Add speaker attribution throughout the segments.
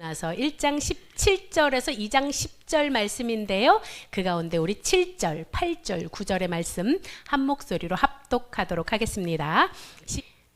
Speaker 1: 나서 1장 17절에서 2장 10절 말씀인데요. 그 가운데 우리 7절, 8절, 9절의 말씀 한 목소리로 합독하도록 하겠습니다.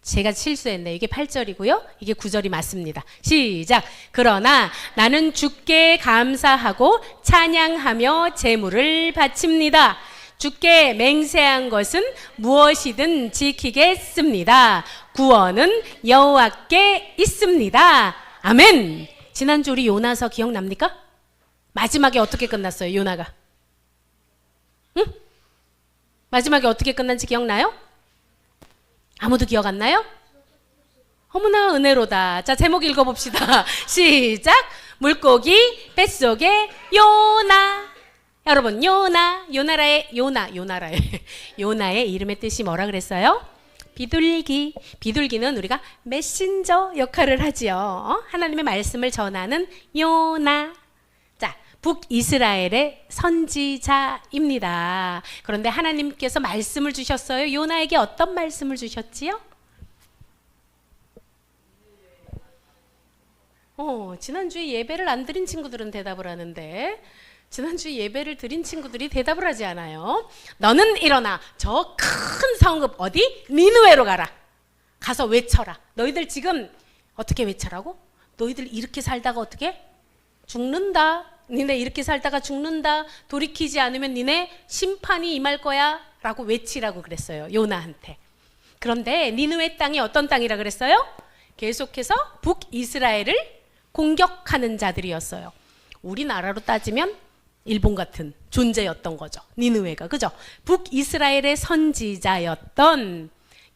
Speaker 1: 제가 실수했네요. 이게 8절이고요. 이게 9절이 맞습니다. 시작! 그러나 나는 주께 감사하고 찬양하며 제물을 바칩니다. 주께 맹세한 것은 무엇이든 지키겠습니다. 구원은 여호와께 있습니다. 아멘! 지난주 우리 요나서 기억납니까? 마지막에 어떻게 끝났어요, 요나가? 응? 마지막에 어떻게 끝난지 기억나요? 아무도 기억 안 나요? 어머나 은혜로다. 자, 제목 읽어봅시다. 시작! 물고기 뱃속에 요나. 여러분, 요나라의 이름의 뜻이 뭐라 그랬어요? 비둘기. 비둘기는 우리가 메신저 역할을 하지요. 하나님의 말씀을 전하는 요나. 자, 북이스라엘의 선지자입니다. 그런데 하나님께서 말씀을 주셨어요. 요나에게 어떤 말씀을 주셨지요? 지난주에 예배를 안 드린 친구들은 대답을 하는데 지난주에 예배를 드린 친구들이 대답을 하지 않아요. 너는 일어나 저 큰 성읍 어디? 니느웨로 가라. 가서 외쳐라. 너희들 지금 어떻게 외쳐라고? 너희들 이렇게 살다가 어떻게? 죽는다. 니네 이렇게 살다가 죽는다. 돌이키지 않으면 니네 심판이 임할 거야. 라고 외치라고 그랬어요. 요나한테. 그런데 니느웨 땅이 어떤 땅이라 그랬어요? 계속해서 북이스라엘을 공격하는 자들이었어요. 우리나라로 따지면 일본 같은 존재였던 거죠. 니느웨가. 그죠? 북이스라엘의 선지자였던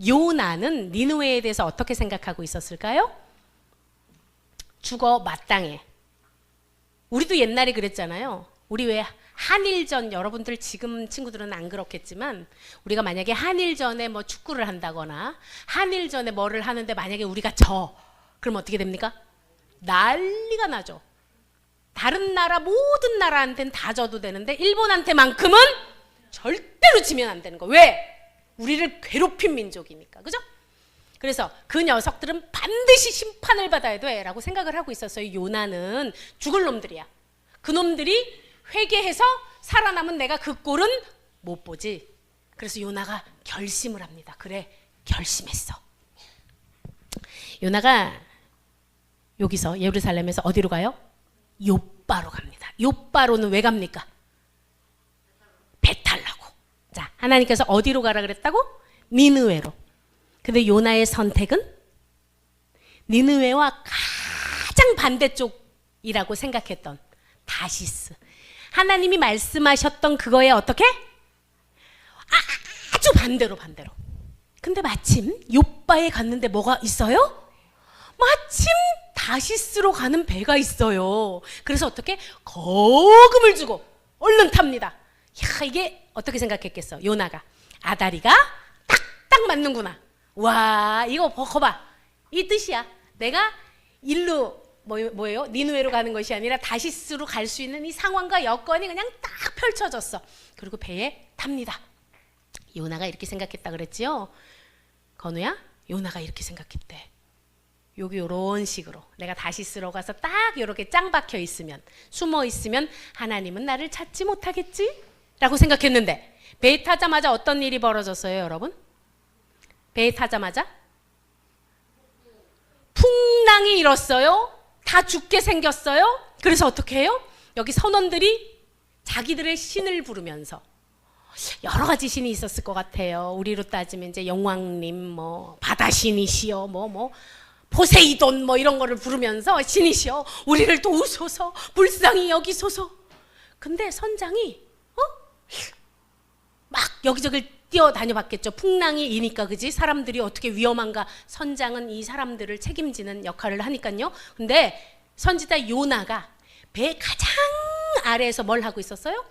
Speaker 1: 요나는 니느웨에 대해서 어떻게 생각하고 있었을까요? 죽어 마땅해. 우리도 옛날에 그랬잖아요. 우리 왜 한일전, 여러분들 지금 친구들은 안 그렇겠지만 우리가 만약에 한일전에 뭐 축구를 한다거나 한일전에 뭐를 하는데 만약에 우리가 그럼 어떻게 됩니까? 난리가 나죠. 다른 나라 모든 나라한테는 다 져도 되는데 일본한테만큼은 절대로 지면 안 되는 거. 왜? 우리를 괴롭힌 민족이니까. 그죠? 그래서 그 녀석들은 반드시 심판을 받아야 돼 라고 생각을 하고 있었어요. 요나는 죽을 놈들이야. 그 놈들이 회개해서 살아남은 내가 그 꼴은 못 보지. 그래서 요나가 결심을 합니다. 그래, 결심했어. 요나가 여기서 예루살렘에서 어디로 가요? 요바로 갑니다. 요바로는 왜 갑니까? 배 타려고. 자, 하나님께서 어디로 가라 그랬다고? 니느웨로. 근데 요나의 선택은 니느웨와 가장 반대쪽이라고 생각했던 다시스. 하나님이 말씀하셨던 그거에 어떻게? 아주 반대로. 근데 마침 요바에 갔는데 뭐가 있어요? 마침 다시스로 가는 배가 있어요. 그래서 어떻게? 거금을 주고 얼른 탑니다. 야, 이게 어떻게 생각했겠어? 요나가. 아다리가 딱딱 맞는구나. 와, 이거 봐봐. 이 뜻이야. 내가 일로 뭐예요? 니느웨로 가는 것이 아니라 다시스로 갈 수 있는 이 상황과 여건이 그냥 딱 펼쳐졌어. 그리고 배에 탑니다. 요나가 이렇게 생각했다 그랬지요? 건우야, 요나가 이렇게 생각했대. 여기 요런 식으로 내가 다시스로 가서 딱 요렇게 짱 박혀 있으면, 숨어 있으면 하나님은 나를 찾지 못하겠지? 라고 생각했는데 배에 타자마자 어떤 일이 벌어졌어요, 여러분? 배에 타자마자 풍랑이 일었어요. 다 죽게 생겼어요. 그래서 어떻게 해요? 여기 선원들이 자기들의 신을 부르면서, 여러 가지 신이 있었을 것 같아요. 우리로 따지면 이제 영왕님, 바다신이시여, 포세이돈 이런 거를 부르면서, 신이시여 우리를 도우소서, 불쌍히 여기소서. 근데 선장이 막 여기저기 뛰어다녀 봤겠죠. 풍랑이 이니까. 그지? 사람들이 어떻게 위험한가. 선장은 이 사람들을 책임지는 역할을 하니까요. 근데 선지자 요나가 배 가장 아래에서 뭘 하고 있었어요?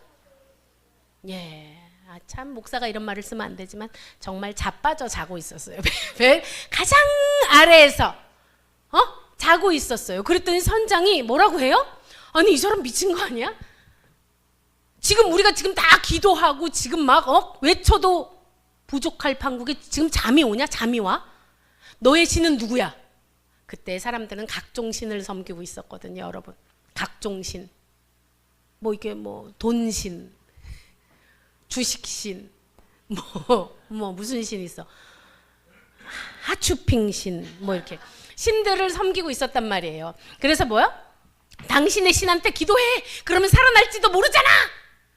Speaker 1: 참 목사가 이런 말을 쓰면 안 되지만 정말 자빠져 자고 있었어요. 배 가장 아래에서 자고 있었어요. 그랬더니 선장이 뭐라고 해요? 아니, 이 사람 미친 거 아니야? 지금 우리가 지금 다 기도하고 지금 막 외쳐도 부족할 판국에 지금 잠이 오냐? 잠이 와? 너의 신은 누구야? 그때 사람들은 각종 신을 섬기고 있었거든요, 여러분. 각종 신. 뭐 이게 뭐 돈신, 주식신, 뭐 무슨 신이 있어? 하추핑신, 뭐 이렇게 신들을 섬기고 있었단 말이에요. 그래서 뭐야? 당신의 신한테 기도해. 그러면 살아날지도 모르잖아.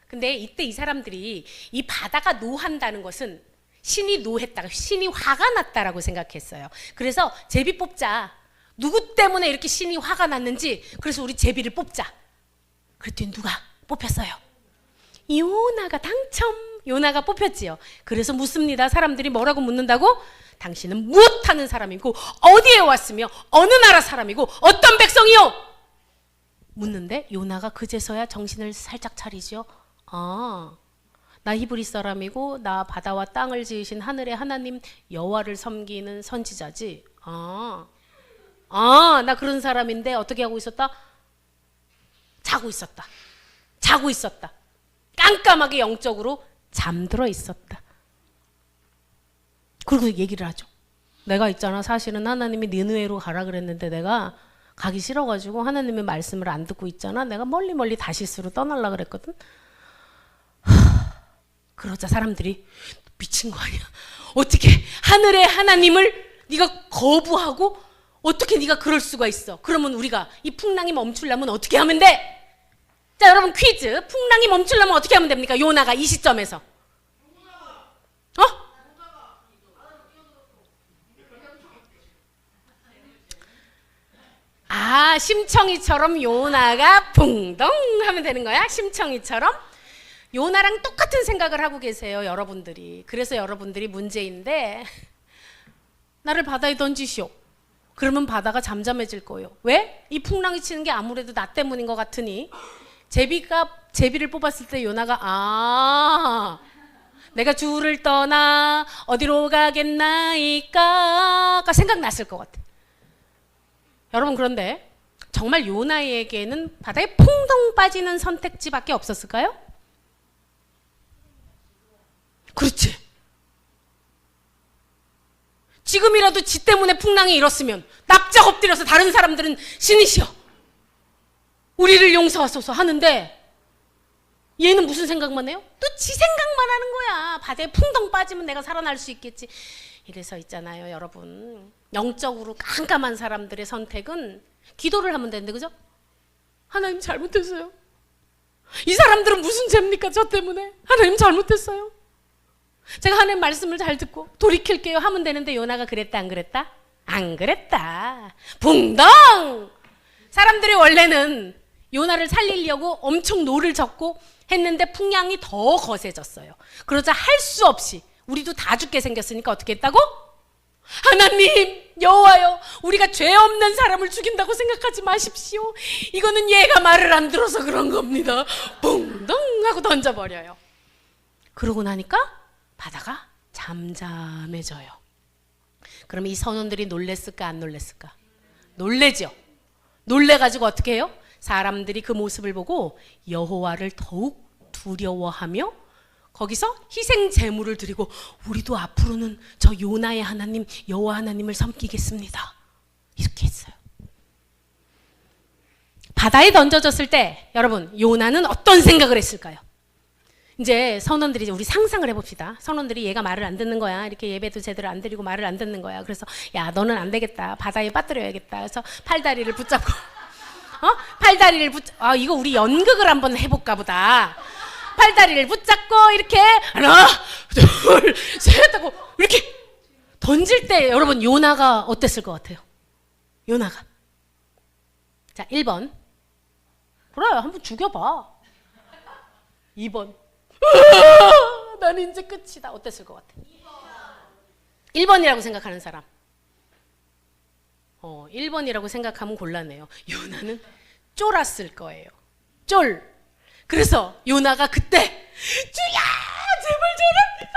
Speaker 1: 근데 이때 이 사람들이 이 바다가 노한다는 것은 신이 노했다가 신이 화가 났다라고 생각했어요. 그래서 제비 뽑자. 누구 때문에 이렇게 신이 화가 났는지 그래서 우리 제비를 뽑자. 그랬더니 누가 뽑혔어요? 요나가 당첨. 요나가 뽑혔지요. 그래서 묻습니다. 사람들이 뭐라고 묻는다고? 당신은 무엇하는 사람이고 어디에 왔으며 어느 나라 사람이고 어떤 백성이요? 묻는데 요나가 그제서야 정신을 살짝 차리죠. 아, 나 히브리 사람이고 나 바다와 땅을 지으신 하늘의 하나님 여호와를 섬기는 선지자지. 나 그런 사람인데 어떻게 하고 있었다? 자고 있었다. 깜깜하게 영적으로 잠들어 있었다. 그리고 얘기를 하죠. 내가 있잖아, 사실은 하나님이 니느웨로 가라 그랬는데 내가 가기 싫어가지고 하나님의 말씀을 안 듣고 있잖아. 내가 멀리 다시스로 떠나려 그랬거든. 그러자 사람들이 미친 거 아니야? 어떻게 하늘의 하나님을 네가 거부하고 어떻게 네가 그럴 수가 있어? 그러면 우리가 이 풍랑이 멈추려면 어떻게 하면 돼? 자, 여러분 퀴즈. 풍랑이 멈추려면 어떻게 하면 됩니까? 요나가 이 시점에서. 심청이처럼 요나가 붕덩 하면 되는 거야? 심청이처럼? 요나랑 똑같은 생각을 하고 계세요, 여러분들이. 그래서 여러분들이 문제인데 나를 바다에 던지시오. 그러면 바다가 잠잠해질 거예요. 왜? 이 풍랑이 치는 게 아무래도 나 때문인 것 같으니 제비를 뽑았을 때 요나가 내가 주를 떠나 어디로 가겠나이까 생각났을 것 같아. 여러분, 그런데 정말 요나에게는 바다에 풍덩 빠지는 선택지밖에 없었을까요? 그렇지. 지금이라도 지 때문에 풍랑이 일었으면 납작 엎드려서 다른 사람들은 신이시여 우리를 용서하소서 하는데 얘는 무슨 생각만 해요? 또 지 생각만 하는 거야. 바다에 풍덩 빠지면 내가 살아날 수 있겠지. 이래서 있잖아요, 여러분. 영적으로 깜깜한 사람들의 선택은 기도를 하면 되는데, 그죠? 하나님 잘못했어요. 이 사람들은 무슨 죄입니까? 저 때문에. 하나님 잘못했어요. 제가 하나님 말씀을 잘 듣고 돌이킬게요 하면 되는데 요나가 그랬다 안 그랬다? 안 그랬다. 붕덩! 사람들이 원래는 요나를 살리려고 엄청 노를 젓고 했는데 풍랑이 더 거세졌어요. 그러자 할 수 없이 우리도 다 죽게 생겼으니까 어떻게 했다고? 하나님 여호와여 우리가 죄 없는 사람을 죽인다고 생각하지 마십시오. 이거는 얘가 말을 안 들어서 그런 겁니다. 붕덩 하고 던져버려요. 그러고 나니까 바다가 잠잠해져요. 그럼 이 선원들이 놀랬을까 안 놀랬을까? 놀래죠. 놀래가지고 어떻게 해요? 사람들이 그 모습을 보고 여호와를 더욱 두려워하며 거기서 희생 제물을 드리고 우리도 앞으로는 저 요나의 하나님 여호와 하나님을 섬기겠습니다. 이렇게 했어요. 바다에 던져졌을 때 여러분 요나는 어떤 생각을 했을까요? 이제 선원들이 우리 상상을 해봅시다. 선원들이 얘가 말을 안 듣는 거야. 이렇게 예배도 제대로 안 드리고 말을 안 듣는 거야. 그래서 야 너는 안 되겠다. 바다에 빠뜨려야겠다. 그래서 팔다리를 붙잡고 팔다리를 이거 우리 연극을 한번 해볼까 보다. 팔다리를 붙잡고 이렇게 하나 둘 셋 하고 이렇게 던질 때 여러분 요나가 어땠을 것 같아요? 요나가 자 1번 그래 한번 죽여봐. 2번 난 이제 끝이다. 어땠을 것 같아? 1번이라고 생각하는 사람 1번이라고 생각하면 곤란해요. 요나는 쫄았을 거예요. 쫄. 그래서 요나가 그때 주야 제발 저를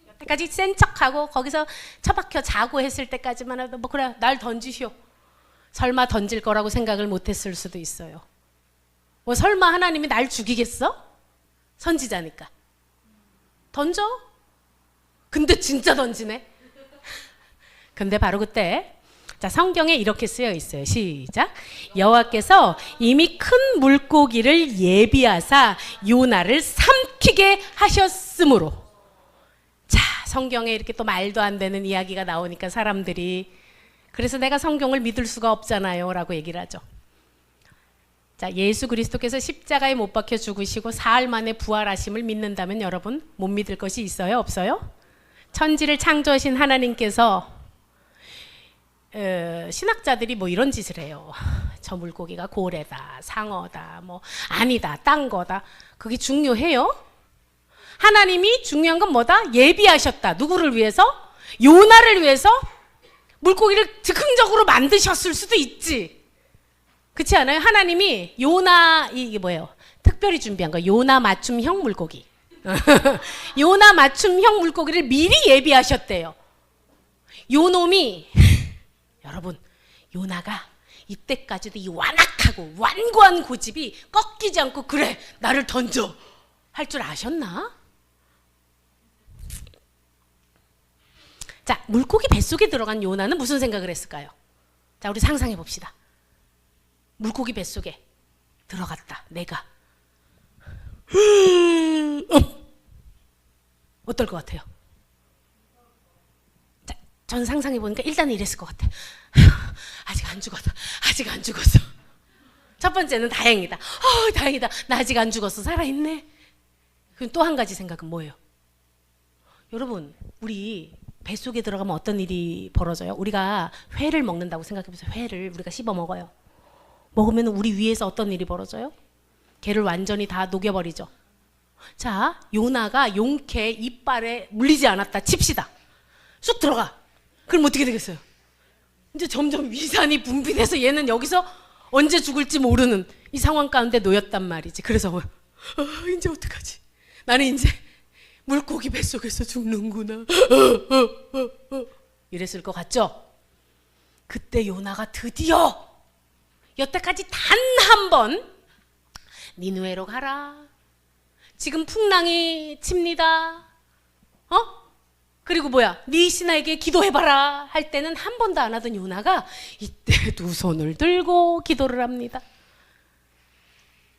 Speaker 1: 여태까지 센 척하고 거기서 처박혀 자고 했을 때까지만 해도 뭐 그래 날 던지시오. 설마 던질 거라고 생각을 못했을 수도 있어요. 뭐 설마 하나님이 날 죽이겠어? 선지자니까 던져. 근데 진짜 던지네. 근데 바로 그때 자, 성경에 이렇게 쓰여 있어요. 시작. 여호와께서 이미 큰 물고기를 예비하사 요나를 삼키게 하셨으므로. 자, 성경에 이렇게 또 말도 안 되는 이야기가 나오니까 사람들이 그래서 내가 성경을 믿을 수가 없잖아요 라고 얘기를 하죠. 자, 예수 그리스도께서 십자가에 못 박혀 죽으시고 사흘 만에 부활하심을 믿는다면 여러분 못 믿을 것이 있어요? 없어요? 천지를 창조하신 하나님께서 신학자들이 뭐 이런 짓을 해요. 저 물고기가 고래다, 상어다, 뭐 아니다, 딴 거다. 그게 중요해요? 하나님이 중요한 건 뭐다? 예비하셨다. 누구를 위해서? 요나를 위해서 물고기를 즉흥적으로 만드셨을 수도 있지. 그렇지 않아요? 하나님이 요나, 이게 뭐예요? 특별히 준비한 거. 요나 맞춤형 물고기. 요나 맞춤형 물고기를 미리 예비하셨대요. 요 놈이 여러분, 요나가 이때까지도 이 완악하고 완고한 고집이 꺾이지 않고 그래 나를 던져 할 줄 아셨나? 자, 물고기 뱃속에 들어간 요나는 무슨 생각을 했을까요? 자, 우리 상상해 봅시다. 물고기 뱃속에 들어갔다. 내가 어떨 것 같아요? 자, 전 상상해 보니까 일단은 이랬을 것 같아. 아직 안 죽었어. 아직 안 죽었어. 첫 번째는 다행이다. 다행이다. 나 아직 안 죽었어. 살아있네. 그럼 또 한 가지 생각은 뭐예요? 여러분, 우리 뱃속에 들어가면 어떤 일이 벌어져요? 우리가 회를 먹는다고 생각해보세요. 회를 우리가 씹어 먹어요. 먹으면 우리 위에서 어떤 일이 벌어져요? 걔를 완전히 다 녹여버리죠. 자, 요나가 용케 이빨에 물리지 않았다 칩시다. 쑥 들어가. 그럼 어떻게 되겠어요? 이제 점점 위산이 분비돼서 얘는 여기서 언제 죽을지 모르는 이 상황 가운데 놓였단 말이지. 그래서 이제 어떡하지? 나는 이제 물고기 뱃속에서 죽는구나. 이랬을 것 같죠? 그때 요나가 드디어 여태까지 단 한 번 니느웨로 가라. 지금 풍랑이 칩니다. 그리고 뭐야? 네 신하에게 기도해봐라 할 때는 한 번도 안 하던 요나가 이때 두 손을 들고 기도를 합니다.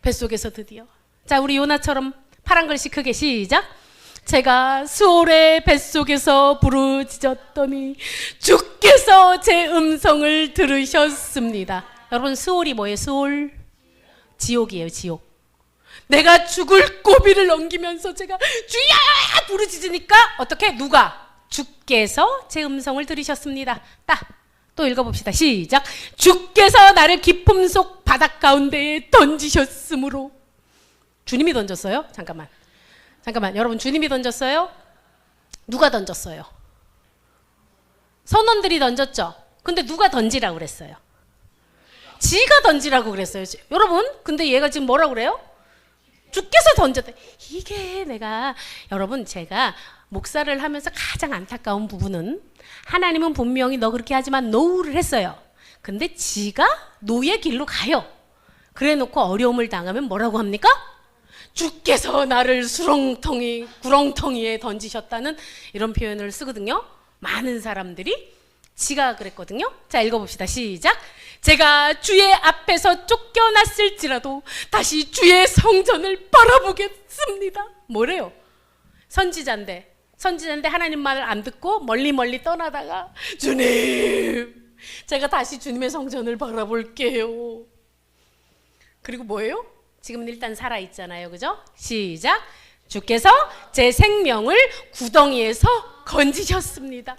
Speaker 1: 뱃속에서 드디어. 자, 우리 요나처럼 파란 글씨 크게 시작. 제가 수올의 뱃속에서 부르짖었더니 주께서 제 음성을 들으셨습니다. 여러분, 수올이 뭐예요? 수올? 지옥이에요, 지옥. 내가 죽을 고비를 넘기면서 제가 주야 부르짖으니까 어떻게? 누가? 주께서 제 음성을 들으셨습니다. 또 읽어봅시다. 시작. 주께서 나를 깊음 속 바닷 가운데에 던지셨으므로. 주님이 던졌어요? 잠깐만. 여러분, 주님이 던졌어요? 누가 던졌어요? 선원들이 던졌죠? 근데 누가 던지라고 그랬어요? 지가 던지라고 그랬어요. 여러분, 근데 얘가 지금 뭐라고 그래요? 주께서 던졌다. 이게 여러분, 제가 목사를 하면서 가장 안타까운 부분은 하나님은 분명히 너 그렇게 하지만 노우를 했어요. 근데 지가 노의 길로 가요. 그래 놓고 어려움을 당하면 뭐라고 합니까? 주께서 나를 구렁텅이에 던지셨다는 이런 표현을 쓰거든요. 많은 사람들이 지가 그랬거든요. 자, 읽어봅시다. 시작. 제가 주의 앞에서 쫓겨났을지라도 다시 주의 성전을 바라보겠습니다. 뭐래요? 선지자인데 하나님 말을 안 듣고 멀리 떠나다가 주님, 제가 다시 주님의 성전을 바라볼게요. 그리고 뭐예요? 지금은 일단 살아있잖아요. 그죠? 시작. 주께서 제 생명을 구덩이에서 건지셨습니다.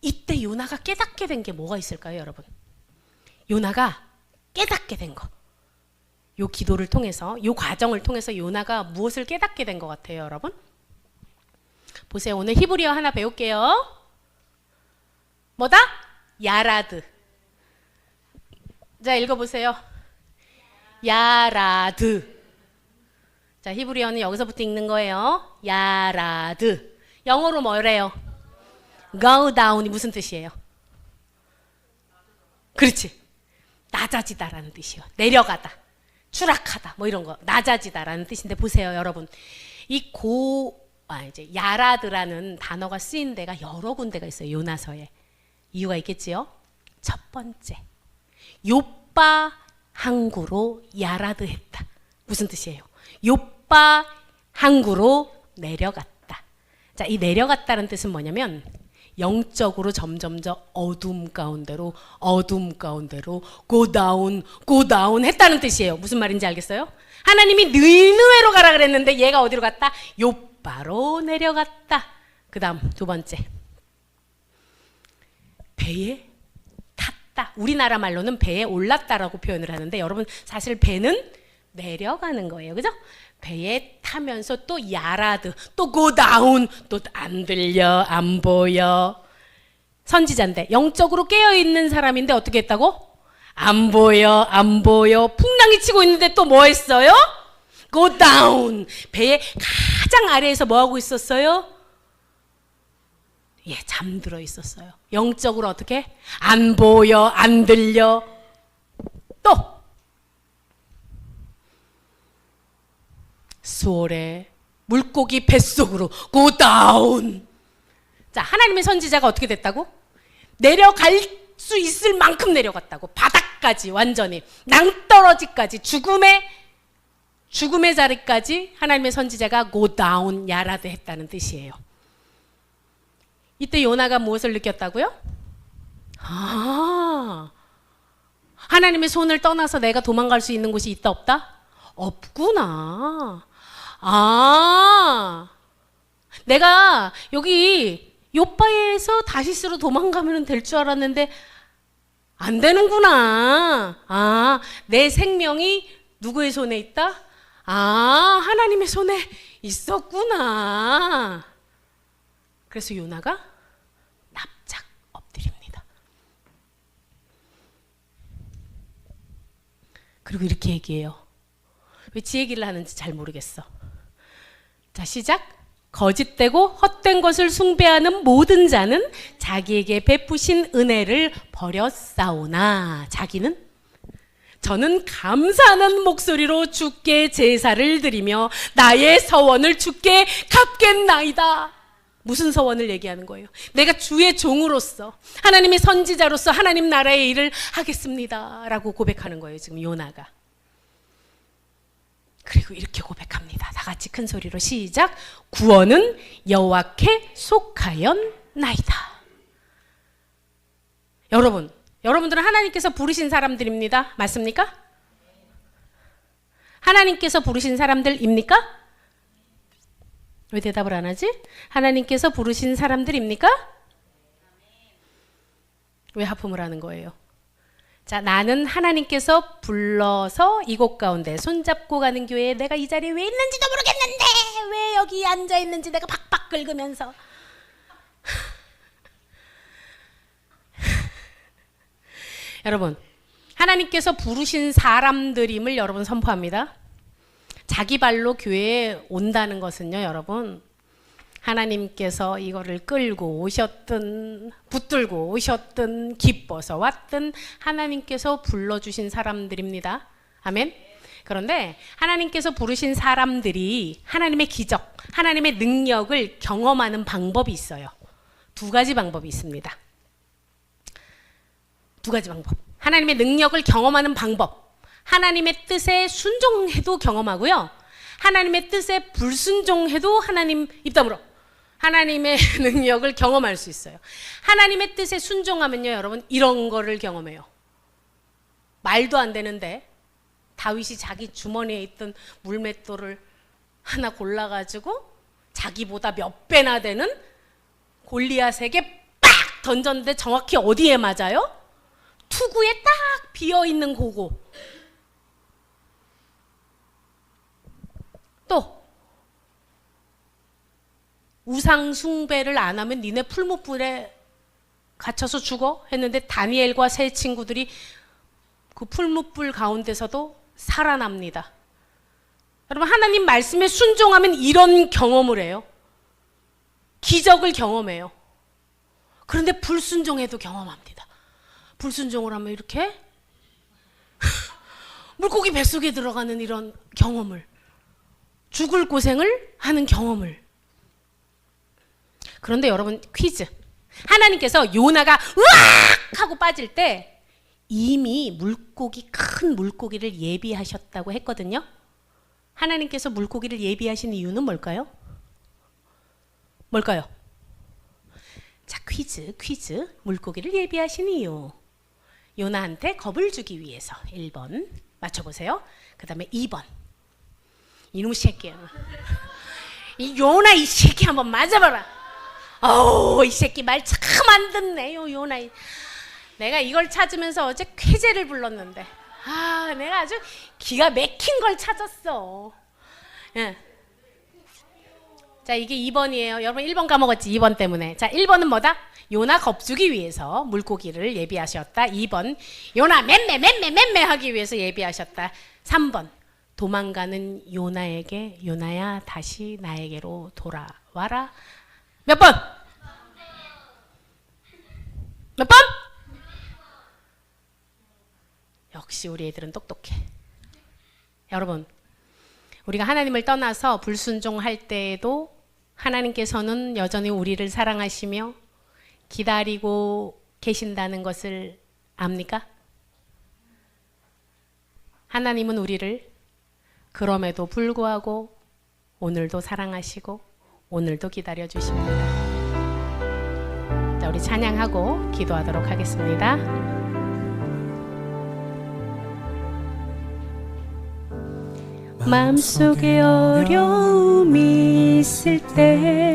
Speaker 1: 이때 요나가 깨닫게 된 게 뭐가 있을까요, 여러분? 요나가 깨닫게 된 거. 요 기도를 통해서, 요 과정을 통해서 요나가 무엇을 깨닫게 된 것 같아요, 여러분? 보세요. 오늘 히브리어 하나 배울게요. 뭐다? 야라드. 자, 읽어보세요. 야라드. 자, 히브리어는 여기서부터 읽는 거예요. 야라드. 영어로 뭐래요? go down이 무슨 뜻이에요? 그렇지. 낮아지다라는 뜻이요. 내려가다, 추락하다, 뭐 이런 거. 낮아지다라는 뜻인데 보세요, 여러분. 이제 야라드라는 단어가 쓰인 데가 여러 군데가 있어요. 요나서에. 이유가 있겠지요. 첫 번째, 요빠 항구로 야라드 했다. 무슨 뜻이에요? 요빠 항구로 내려갔다. 자, 이 내려갔다는 뜻은 뭐냐면 영적으로 점점 더 어둠 가운데로 고다운 했다는 뜻이에요. 무슨 말인지 알겠어요? 하나님이 니느웨로 가라 그랬는데 얘가 어디로 갔다? 요빠로 내려갔다. 그 다음 두 번째, 배에 탔다. 우리나라 말로는 배에 올랐다라고 표현을 하는데 여러분 사실 배는 내려가는 거예요. 그죠? 배에 타면서 또 야라드, 또 고다운, 또 안 들려, 안 보여. 선지자인데 영적으로 깨어있는 사람인데 어떻게 했다고? 안 보여. 풍랑이 치고 있는데 또 뭐 했어요? 고다운. 배의 가장 아래에서 뭐 하고 있었어요? 예, 잠들어 있었어요. 영적으로 어떻게? 안 보여, 안 들려. 또 수월에 물고기 뱃속으로 고다운. 자, 하나님의 선지자가 어떻게 됐다고? 내려갈 수 있을 만큼 내려갔다고. 바닥까지 완전히 낭떠러지까지 죽음의 자리까지 하나님의 선지자가 고다운 야라드 했다는 뜻이에요. 이때 요나가 무엇을 느꼈다고요? 하나님의 손을 떠나서 내가 도망갈 수 있는 곳이 있다 없다? 없구나. 내가 여기 요빠에서 다시스로 도망가면 될 줄 알았는데 안 되는구나. 내 생명이 누구의 손에 있다? 하나님의 손에 있었구나. 그래서 요나가 납작 엎드립니다. 그리고 이렇게 얘기해요. 왜 지 얘기를 하는지 잘 모르겠어. 자, 시작. 거짓되고 헛된 것을 숭배하는 모든 자는 자기에게 베푸신 은혜를 버렸사오나 자기는 저는 감사하는 목소리로 주께 제사를 드리며 나의 서원을 주께 갚겠나이다. 무슨 서원을 얘기하는 거예요? 내가 주의 종으로서 하나님의 선지자로서 하나님 나라의 일을 하겠습니다 라고 고백하는 거예요. 지금 요나가. 그리고 이렇게 고백합니다. 다 같이 큰 소리로 시작. 구원은 여호와께 속하였나이다. 여러분들은 하나님께서 부르신 사람들입니다. 맞습니까? 하나님께서 부르신 사람들입니까? 왜 대답을 안 하지? 하나님께서 부르신 사람들입니까? 왜 하품을 하는 거예요? 자, 나는 하나님께서 불러서 이곳 가운데 손잡고 가는 교회에 내가 이 자리에 왜 있는지도 모르겠는데 왜 여기 앉아 있는지 내가 박박 긁으면서 여러분, 하나님께서 부르신 사람들임을 여러분 선포합니다. 자기 발로 교회에 온다는 것은요, 여러분, 하나님께서 이거를 끌고 오셨든 붙들고 오셨든 기뻐서 왔든 하나님께서 불러주신 사람들입니다. 아멘. 그런데 하나님께서 부르신 사람들이 하나님의 기적, 하나님의 능력을 경험하는 방법이 있어요. 두 가지 방법이 있습니다. 두 가지 방법. 하나님의 능력을 경험하는 방법. 하나님의 뜻에 순종해도 경험하고요. 하나님의 뜻에 불순종해도 하나님 입담으로 하나님의 능력을 경험할 수 있어요. 하나님의 뜻에 순종하면요, 여러분, 이런 거를 경험해요. 말도 안 되는데 다윗이 자기 주머니에 있던 물맷돌을 하나 골라가지고 자기보다 몇 배나 되는 골리앗에게 빡 던졌는데 정확히 어디에 맞아요? 투구에 딱 비어있는 고거. 또 우상 숭배를 안 하면 니네 풀무불에 갇혀서 죽어 했는데 다니엘과 세 친구들이 그 풀무불 가운데서도 살아납니다. 여러분, 하나님 말씀에 순종하면 이런 경험을 해요. 기적을 경험해요. 그런데 불순종해도 경험합니다. 불순종을 하면 이렇게 물고기 뱃속에 들어가는 이런 경험을, 죽을 고생을 하는 경험을. 그런데 여러분, 퀴즈. 하나님께서 요나가 으악 하고 빠질 때 이미 큰 물고기를 예비하셨다고 했거든요. 하나님께서 물고기를 예비하신 이유는 뭘까요? 뭘까요? 자, 퀴즈. 물고기를 예비하신 이유. 요나한테 겁을 주기 위해서. 1번 맞춰보세요. 그 다음에 2번. 이놈 새끼야. 이 요나 이 새끼 한번 맞아봐라. 어우, 이 새끼 말 참 안 듣네요, 요나. 내가 이걸 찾으면서 어제 쾌재를 불렀는데, 내가 아주 기가 막힌 걸 찾았어. 예. 자, 이게 2번이에요. 여러분 1번 까먹었지, 2번 때문에. 자, 1번은 뭐다? 요나 겁주기 위해서 물고기를 예비하셨다. 2번, 요나 맴매 하기 위해서 예비하셨다. 3번, 도망가는 요나에게 요나야 다시 나에게로 돌아와라. 몇 번? 몇 번? 역시 우리 애들은 똑똑해. 여러분, 우리가 하나님을 떠나서 불순종할 때에도 하나님께서는 여전히 우리를 사랑하시며 기다리고 계신다는 것을 압니까? 하나님은 우리를 그럼에도 불구하고 오늘도 사랑하시고 오늘도 기다려 주십니다. 자, 우리 찬양하고 기도하도록 하겠습니다. 마음속에 어려움이 있을 때,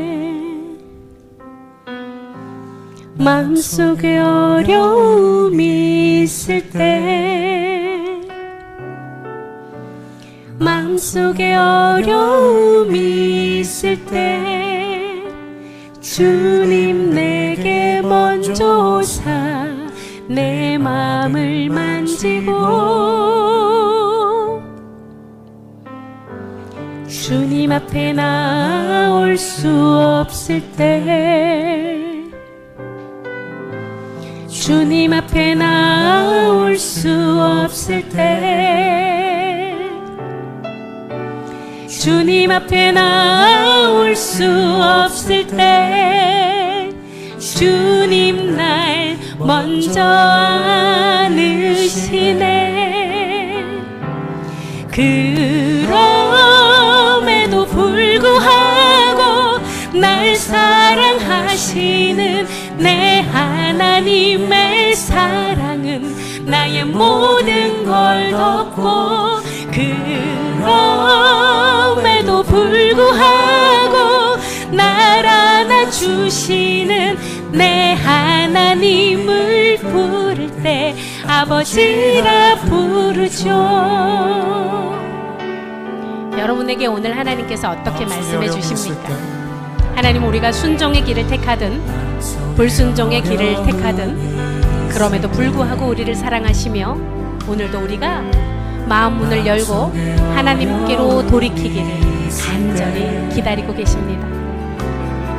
Speaker 1: 마음속에 어려움이 있을 때, 마음속에 어려움이 있을 때, 주님 내게 먼저 오사 내 마음을 만지고 주님 앞에 나올 수 없을 때, 주님 앞에 나올 수 없을 때, 주님 앞에 나올 수 없을 때, 주님 날 먼저 안으시네. 그럼에도 불구하고 날 사랑하시는 내 하나님의 사랑은 나의 모든 걸 덮고, 그럼에도 불구하고 날 안아주시는 내 하나님을 부를 때 아버지라 부르죠. 여러분에게 오늘 하나님께서 어떻게 말씀해 주십니까? 하나님, 우리가 순종의 길을 택하든 불순종의 길을 택하든 그럼에도 불구하고 우리를 사랑하시며 오늘도 우리가 마음 문을 열고 하나님께로 돌이키기를 간절히 기다리고 계십니다.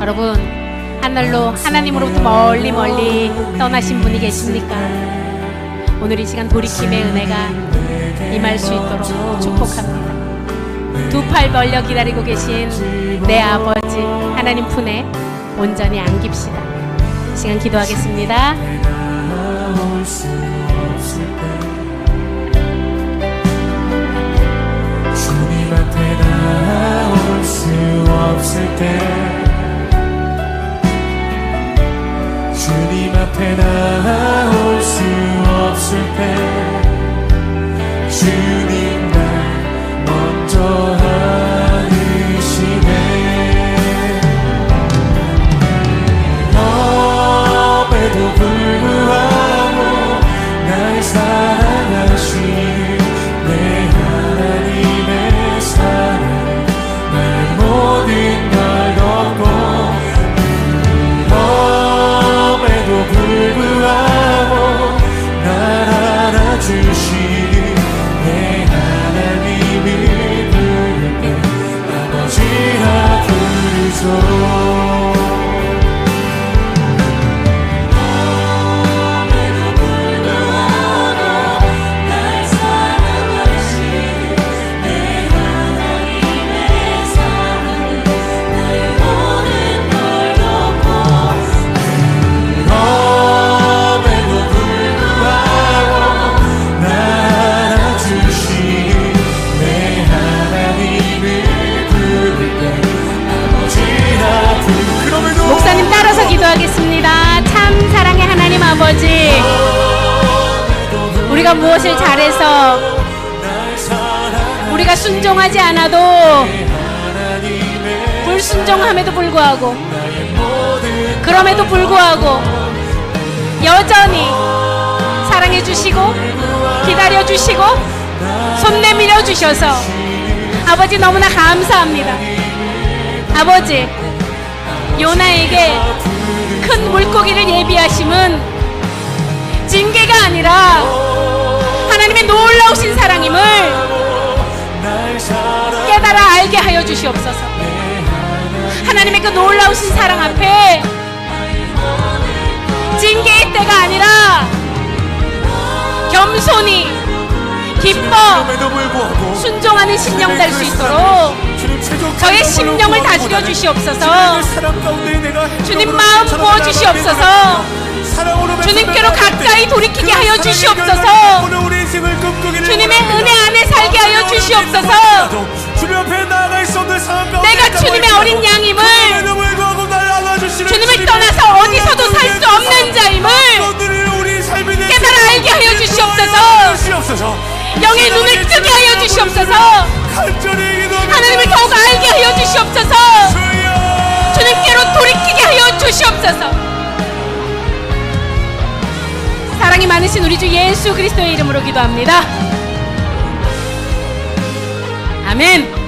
Speaker 1: 여러분, 하늘로 하나님으로부터 멀리 떠나신 분이 계십니까? 오늘 이 시간 돌이킴의 은혜가 임할 수 있도록 축복합니다. 두 팔 벌려 기다리고 계신 내 아버지 하나님 품에 온전히 안깁시다. 이 시간 기도하겠습니다.
Speaker 2: 주님 앞에 나올 수 없을 때, 주님 앞에 나올 수 없을 때, 주님 날 먼저 안으시네. 그럼에도 불구하고 날 사랑하시는 내 하나님의 사랑, 나의 모든 걸 덮고, 그럼에도 불구하고
Speaker 1: 아버지, 우리가 무엇을 잘해서 우리가 순종하지 않아도 불순종함에도 불구하고 그럼에도 불구하고 여전히 사랑해 주시고 기다려 주시고 손 내밀어 주셔서 아버지 너무나 감사합니다. 아버지, 요나에게 큰 물고기를 예비하심은 징계가 아니라 하나님의 놀라우신 사랑임을 깨달아 알게 하여 주시옵소서. 하나님의 그 놀라우신 사랑 앞에 징계의 때가 아니라 겸손히 기뻐 순종하는 심령 될 수 있도록 저의 심령을 다스려 주시옵소서. 주님 마음 부어 주시옵소서. 주님께로 가까이 돌이키게 하여 주시옵소서. 주님의 은혜 안에 살게 하여 주시옵소서. 내가 주님의 어린 양임을, 주님을 떠나서 어디서도 살 수 없는 자임을 깨달아 알게 하여 주시옵소서. 영의 눈을 뜨게 하여 주시옵소서. 하나님을 더욱 알게 하여 주시옵소서. 주님께로 돌이키게 하여 주시옵소서. 사랑이 많으신 우리 주 예수 그리스도의 이름으로 기도합니다. 아멘.